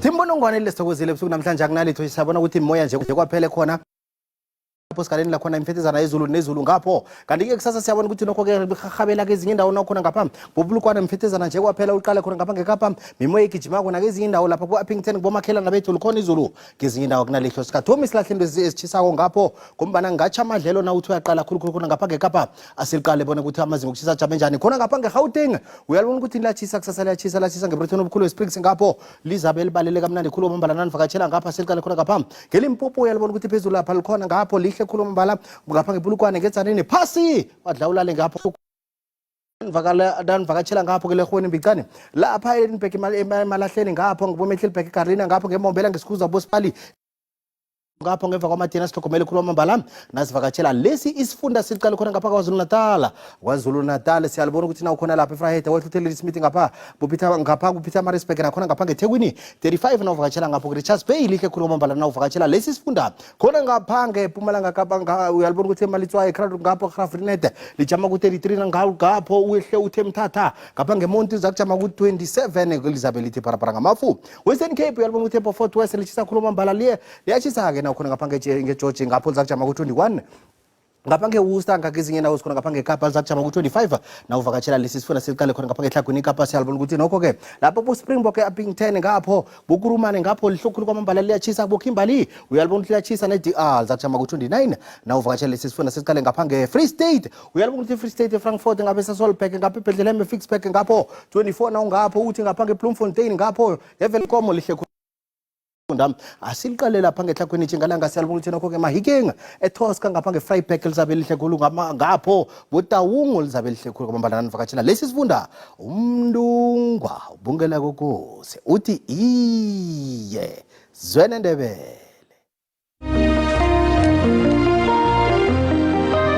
uthi imbonongwane lesithokozile ebusuku namhlanje akunalitho siyabona ukuthi imoya nje kwaphele khona Posikaleni la khona imfetezana ezulu nezulu ngapho kanti ke kusasa siyabona ukuthi nokho ke bihabela ke ezinye indawo nakhona ngapha bobulukwana imfetezana nje kwaphela uqala khona ngapha ngekapa mimoya igijima kona ke ezinye indawo lapha ku Uppington kubomakhelana bethu likhona izulu ke ezinye indawo kunalihlo sikathomi silahlendo ezichisako ngapho kumbana ngatsha amadlelo na uthi uyaqala khulu khona ngapha ngekapa asiliqale bona ukuthi amazinga okushisa jame njani khona ngapha ngeGauteng uyalibona ukuthi lachisa kusasa lachisa ngeBrithon obukhulu eSprings ngapho lizabe libalele kamnandi khulu bombala nanivakatshela ngapha siliqale khona ngapha ngelimpopo uyalibona ukuthi phezulu lapha likhona ngapho lihle khulu mbala ngapha ngebulukwane ngezanini phasi wadlawulale ngapho vakatshela ngapho ke lehoni mbicane lapha eLinnburg emalahleni ngapho ngibomehlelibhek eGarlina ngapho ngemombela ngesikhuza boSpali ngapho ngeva kwamadina sihlogomele khulu kwamambala nasivakatshela lesi isifunda siqale khona ngapha KwaZulu Natal siyalibona ukuthi nawo khona lapha eFryhead wahluthelele ismith ngapha ngapha kuPeter Maritzburg nakhona ngapha ngeThekwini 35 nawuvakatshela ngapho kuRichards Bay lihle khulu kwamambala nawuvakatshela lesi isifunda khona ngapha ngePumalanga ngapha uyalibona ukuthi eMalitswayo ngapho eGraafrenet lijama ku33 ngapho uhle uthe Mthatha ngapha ngeMonti zakujama ku27 Elizabeth lithi parapara ngamafu Western Cape uyalibona ukuthi eBeaufort West lichisa khulu kwamambala liyachisa ke nakhona ngapha ngeGeorge ngapho zakujama ku21 ngapha ngeWorcester ngakezinye nawo sikhona ngapha ngeKapa zakujama ku25 nawuvakatshela lesi sifuna siliqale khona ngapha ngeHlagwini iKapa siyalibona ukuthi nokho ke lapho kuSpringbok eUppington ngapho bukurumane ngapho lihlokhulu kwamambala liyachisa kuKimberley uyalibona ukuthi liyachisa neDR zakujama ku29 nawuvakatshela lesi sifuna siliqale ngapha ngeFree State uyalibona ukuthi iFree State eFrankfurt ngapha eSasolburg ngapha eBethlehem eFixburg ngapho 24 nawo ngapho uthi ngapha ngeBloemfontein ngapho eVelkom lihle asiliqale lapha ngeHlagwini itshingalanga siyalibona ukuthi nokho ke Mahikeng eTosca ngapha ngeVryburg lizabe lihle khulu ngapho boTaung lizabe lihle khulu kwamambala nanivakatshela lesi sifunda umndungwa ubungela kokose uthi iye Zwene Ndebele